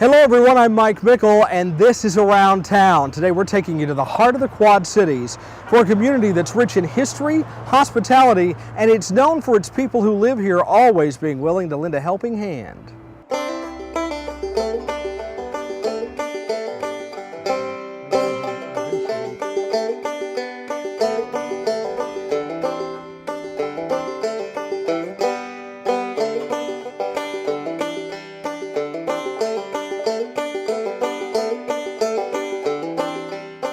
Hello everyone, I'm Mike Mickle and this is Around Town. Today we're taking you to the heart of the Quad Cities for a community that's rich in history, hospitality, and it's known for its people who live here always being willing to lend a helping hand.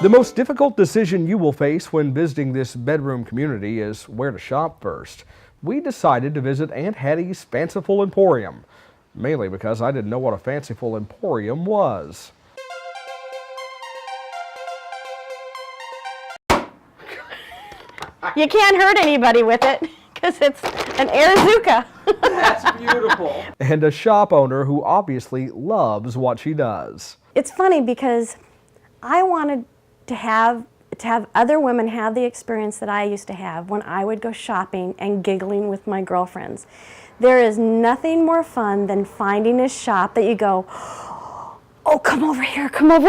The most difficult decision you will face when visiting this bedroom community is where to shop first. We decided to visit Aunt Hattie's Fanciful Emporium, mainly because I didn't know what a fanciful emporium was. You can't hurt anybody with it because it's an Airzuka. That's beautiful. And a shop owner who obviously loves what she does. It's funny because I wanted to have other women have the experience that I used to have when I would go shopping and giggling with my girlfriends. There is nothing more fun than finding a shop that you go, oh, come over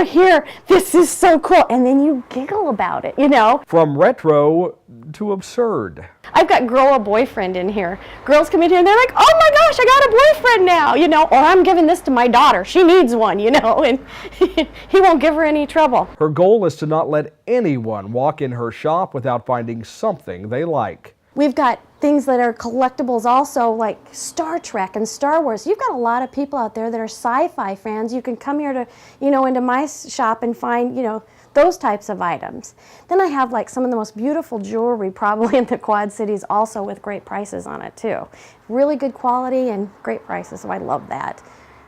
here, this is so cool, and then you giggle about it, you know. From retro to absurd. I've got girl a boyfriend in here. Girls come in here and they're like, oh my gosh, I got a boyfriend now, you know, or I'm giving this to my daughter, she needs one, you know, and he won't give her any trouble. Her goal is to not let anyone walk in her shop without finding something they like. We've got things that are collectibles also, like Star Trek and Star Wars. You've got a lot of people out there that are sci-fi fans. You can come here to, you know, into my shop and find, you know, those types of items. Then I have like some of the most beautiful jewelry probably in the Quad Cities also with great prices on it too. Really good quality and great prices, so I love that.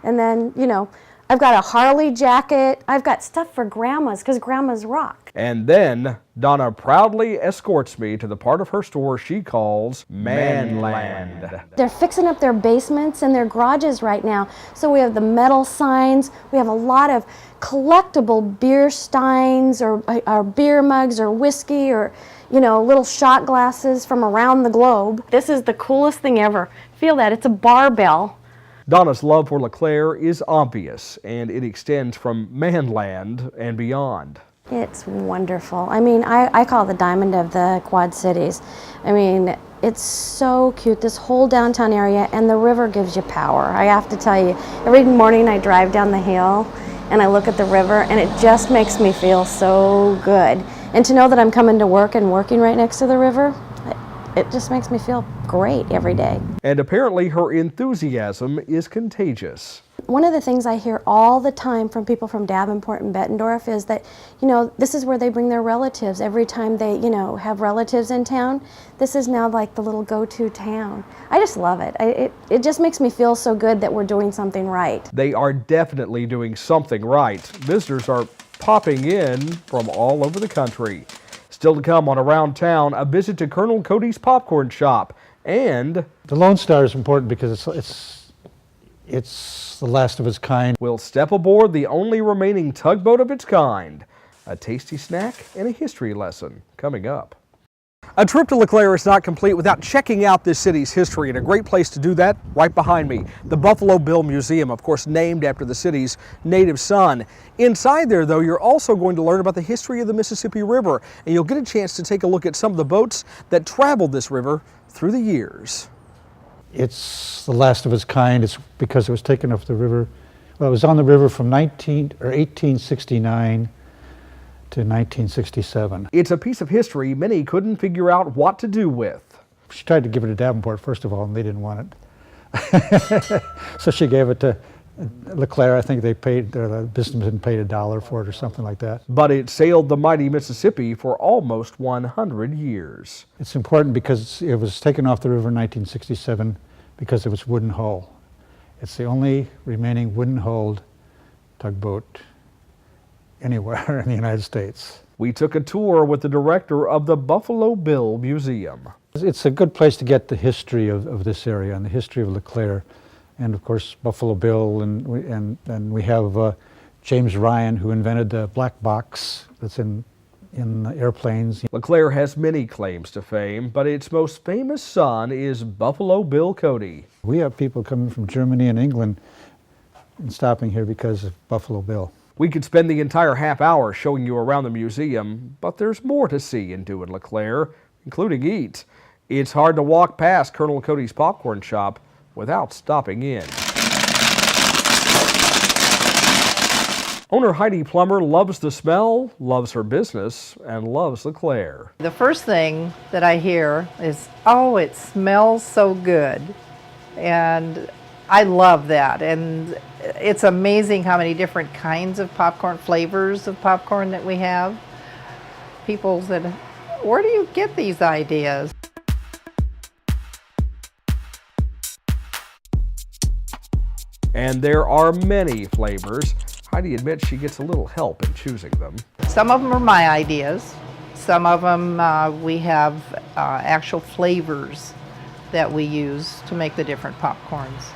And then, you know, I've got a Harley jacket. I've got stuff for grandmas because grandmas rock. And then Donna proudly escorts me to the part of her store she calls Manland. They're fixing up their basements and their garages right now. So we have the metal signs. We have a lot of collectible beer steins or beer mugs or whiskey or, you know, little shot glasses from around the globe. This is the coolest thing ever. Feel that, it's a barbell. Donna's love for LeClaire is obvious, and it extends from Manland and beyond. It's wonderful. I mean, I call it the diamond of the Quad Cities. I mean, it's so cute, this whole downtown area, and the river gives you power. I have to tell you, every morning I drive down the hill and I look at the river, and it just makes me feel so good. And to know that I'm coming to work and working right next to the river, it just makes me feel great every day. And apparently her enthusiasm is contagious. One of the things I hear all the time from people from Davenport and Bettendorf is that, you know, this is where they bring their relatives. Every time they, you know, have relatives in town, this is now like the little go-to town. I just love it. It just makes me feel so good that we're doing something right. They are definitely doing something right. Visitors are popping in from all over the country. Still to come on Around Town, a visit to Colonel Cody's popcorn shop, and the Lone Star is important because it's the last of its kind. we'll step aboard the only remaining tugboat of its kind. A tasty snack and a history lesson coming up. A trip to LeClaire is not complete without checking out this city's history, and a great place to do that right behind me, the Buffalo Bill Museum, of course named after the city's native son. Inside there, though, you're also going to learn about the history of the Mississippi River, and you'll get a chance to take a look at some of the boats that traveled this river through the years. It's the last of its kind. It's because it was taken off the river. Well, it was on the river from 1869 to 1967. It's a piece of history many couldn't figure out what to do with. She tried to give it to Davenport, first of all, and they didn't want it. So she gave it to LeClaire. I think they paid, the businessman paid $1 for it or something like that. But it sailed the mighty Mississippi for almost 100 years. It's important because it was taken off the river in 1967 because of its wooden hull. It's the only remaining wooden-hulled tugboat anywhere in the United States. We took a tour with the director of the Buffalo Bill Museum. It's a good place to get the history of this area and the history of LeClaire, and of course Buffalo Bill, and we have James Ryan, who invented the black box that's in airplanes. LeClaire has many claims to fame, but its most famous son is Buffalo Bill Cody. We have people coming from Germany and England and stopping here because of Buffalo Bill. We could spend the entire half hour showing you around the museum, but there's more to see and do in LeClaire, including eat. It's hard to walk past Colonel Cody's popcorn shop without stopping in. Owner Heidi Plummer loves the smell, loves her business, and loves LeClaire. The first thing that I hear is, oh, it smells so good. And I love that. And it's amazing how many different kinds of popcorn, flavors of popcorn that we have. People said, where do you get these ideas? And there are many flavors. Heidi admits she gets a little help in choosing them. Some of them are my ideas. Some of them we have actual flavors that we use to make the different popcorns.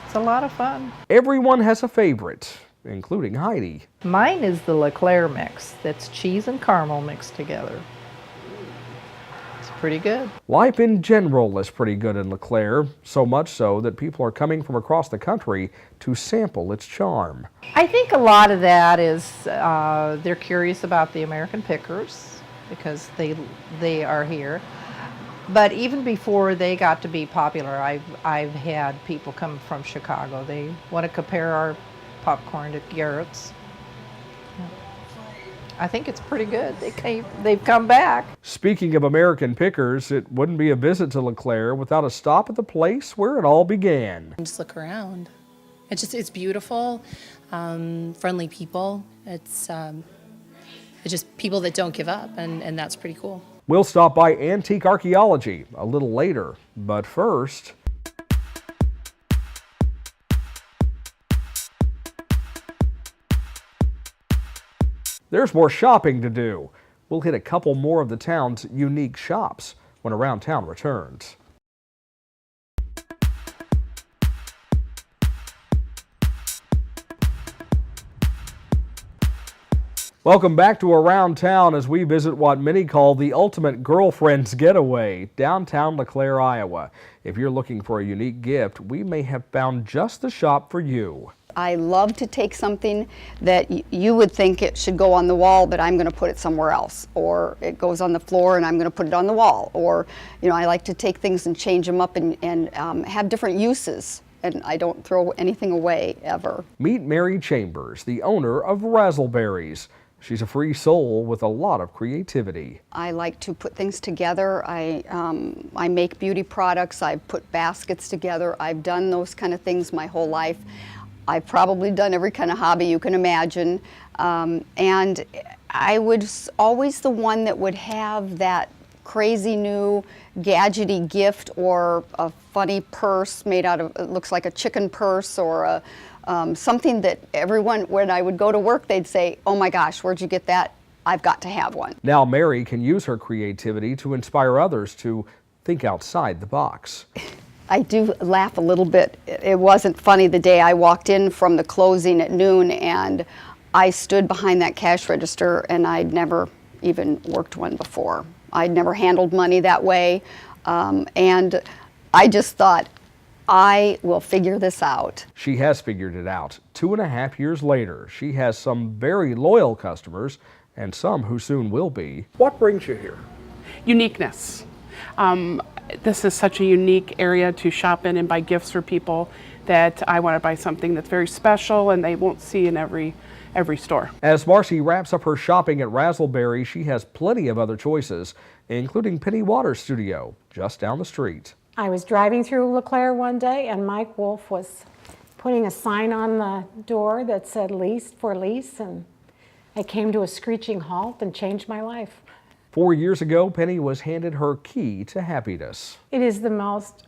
It's a lot of fun. Everyone has a favorite, including Heidi. Mine is the LeClaire mix. That's cheese and caramel mixed together. It's pretty good. Life in general is pretty good in LeClaire, so much so that people are coming from across the country to sample its charm. I think a lot of that is they're curious about the American pickers because they are here. But even before they got to be popular, I've had people come from Chicago. They want to compare our popcorn to Garrett's. I think it's pretty good. They've come back. Speaking of American pickers, it wouldn't be a visit to LeClaire without a stop at the place where it all began. Just look around. It's beautiful, friendly people. It's just people that don't give up, and that's pretty cool. We'll stop by Antique Archeology a little later, but first, there's more shopping to do. We'll hit a couple more of the town's unique shops when Around Town returns. Welcome back to Around Town as we visit what many call the ultimate girlfriend's getaway, downtown LeClaire, Iowa. If you're looking for a unique gift, we may have found just the shop for you. I love to take something that you would think it should go on the wall, but I'm going to put it somewhere else. Or it goes on the floor and I'm going to put it on the wall. Or, you know, I like to take things and change them up and have different uses. And I don't throw anything away, ever. Meet Mary Chambers, the owner of Razzleberries. She's a free soul with a lot of creativity. I like to put things together. I make beauty products. I put baskets together. I've done those kind of things my whole life. I've probably done every kind of hobby you can imagine. And I was always the one that would have that crazy new gadgety gift or a funny purse made out of, it looks like a chicken purse, or a something that everyone, when I would go to work, they'd say, oh my gosh, where'd you get that? I've got to have one. Now Mary can use her creativity to inspire others to think outside the box. I do laugh a little bit. It wasn't funny the day I walked in from the closing at noon and I stood behind that cash register, and I'd never even worked one before. I'd never handled money that way. And I just thought, I will figure this out. She has figured it out. 2.5 years later, she has some very loyal customers and some who soon will be. What brings you here? Uniqueness. This is such a unique area to shop in and buy gifts for people that I want to buy something that's very special and they won't see in every store. As Marcy wraps up her shopping at Razzleberry, she has plenty of other choices, including Penny Waters' studio just down the street. I was driving through LeClaire one day and Mike Wolf was putting a sign on the door that said lease for lease, and I came to a screeching halt and changed my life. 4 years ago, Penny was handed her key to happiness. It is the most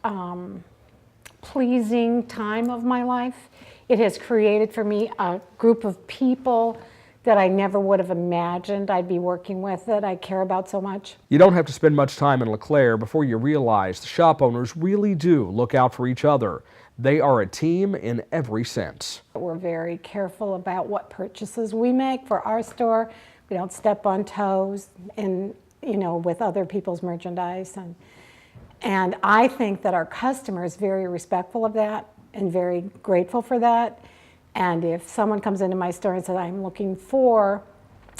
pleasing time of my life. It has created for me a group of people that I never would have imagined I'd be working with, that I care about so much. You don't have to spend much time in LeClaire before you realize the shop owners really do look out for each other. They are a team in every sense. We're very careful about what purchases we make for our store. We don't step on toes and, you know, with other people's merchandise. And I think that our customer is very respectful of that. and very grateful for that. And if someone comes into my store and says, I'm looking for,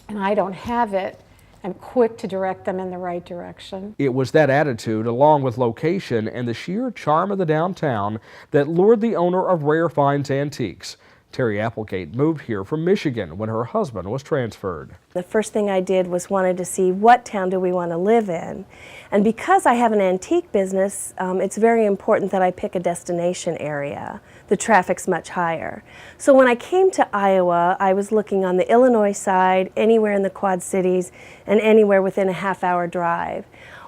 and I don't have it, I'm quick to direct them in the right direction. It was that attitude, along with location and the sheer charm of the downtown, that lured the owner of Rare Finds Antiques. Terry Applegate moved here from Michigan when her husband was transferred. The first thing I did was wanted to see what town do we want to live in. And because I have an antique business, it's very important that I pick a destination area. The traffic's much higher. So when I came to Iowa, I was looking on the Illinois side, anywhere in the Quad Cities, and anywhere within a half-hour drive.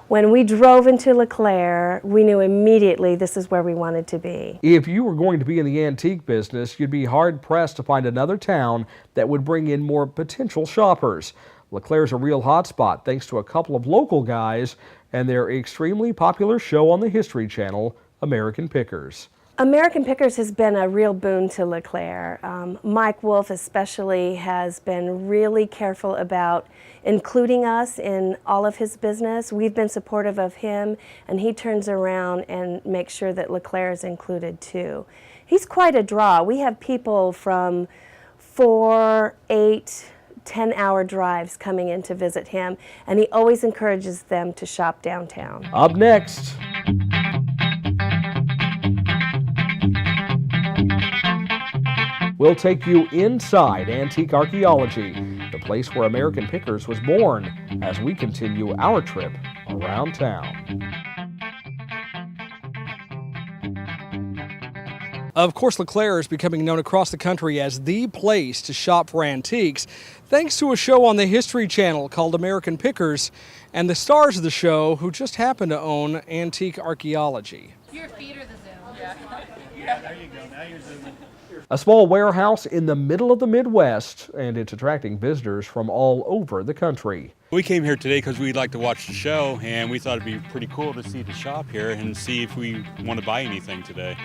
When we drove into LeClaire, we knew immediately this is where we wanted to be. If you were going to be in the antique business, you'd be hard-pressed to find another town that would bring in more potential shoppers. LeClaire's a real hotspot thanks to a couple of local guys and their extremely popular show on the History Channel, American Pickers. American Pickers has been a real boon to LeClaire. Mike Wolf especially has been really careful about including us in all of his business. We've been supportive of him, and he turns around and makes sure that LeClaire is included too. He's quite a draw. We have people from 4, 8, 10-hour drives coming in to visit him, and he always encourages them to shop downtown. Up next. We'll take you inside antique archaeology, the place where American Pickers was born, as we continue our trip around town. Of course, LeClaire is becoming known across the country as the place to shop for antiques, thanks to a show on the History Channel called American Pickers, and the stars of the show who just happen to own antique archaeology. Your feet are the zoom. Yeah, there you go. Now you're zooming. A small warehouse in the middle of the Midwest, and it's attracting visitors from all over the country. We came here today because we'd like to watch the show, and we thought it'd be pretty cool to see the shop here and see if we want to buy anything today.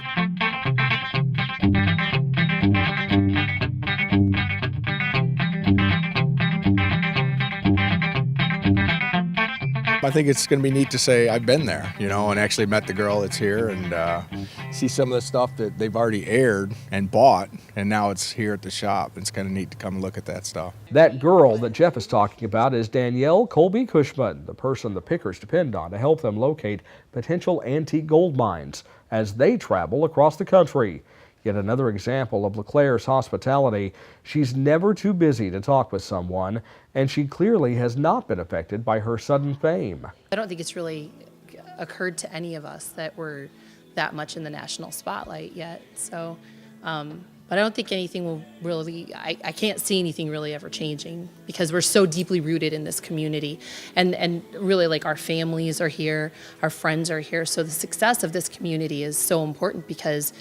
I think it's going to be neat to say I've been there, you know, and actually met the girl that's here and see some of the stuff that they've already aired and bought, and now it's here at the shop. It's kind of neat to come look at that stuff. That girl that Jeff is talking about is Danielle Colby-Cushman, the person the Pickers depend on to help them locate potential antique gold mines as they travel across the country. Yet another example of LeClaire's hospitality. She's never too busy to talk with someone, and she clearly has not been affected by her sudden fame. I don't think it's really occurred to any of us that we're that much in the national spotlight yet. So, but I don't think anything will really, I can't see anything really ever changing because we're so deeply rooted in this community. And really, like, our families are here, our friends are here. So the success of this community is so important because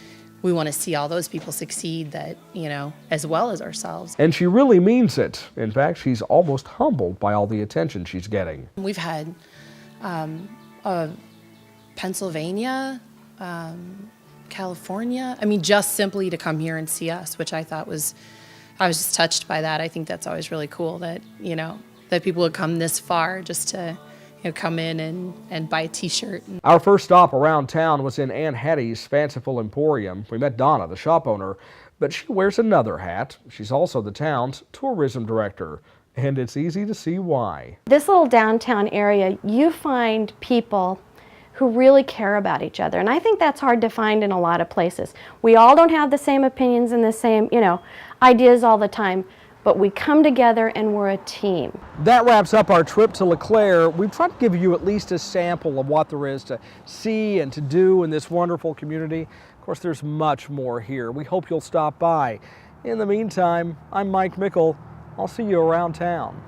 we want to see all those people succeed that, you know, as well as ourselves. And she really means it. In fact, she's almost humbled by all the attention she's getting. We've had Pennsylvania, California, I mean, just simply to come here and see us, which I thought was, I was just touched by that. I think that's always really cool that, you know, that people would come this far just to, you know, come in and buy a t-shirt. Our first stop around town was in Aunt Hattie's Fanciful Emporium. We met Donna, the shop owner, but she wears another hat. She's also the town's tourism director, and it's easy to see why. This little downtown area, you find people who really care about each other, and I think that's hard to find in a lot of places. We all don't have the same opinions and the same, you know, ideas all the time, but we come together and we're a team. That wraps up our trip to LeClaire. We've tried to give you at least a sample of what there is to see and to do in this wonderful community. Of course, there's much more here. We hope you'll stop by. In the meantime, I'm Mike Mickle. I'll see you around town.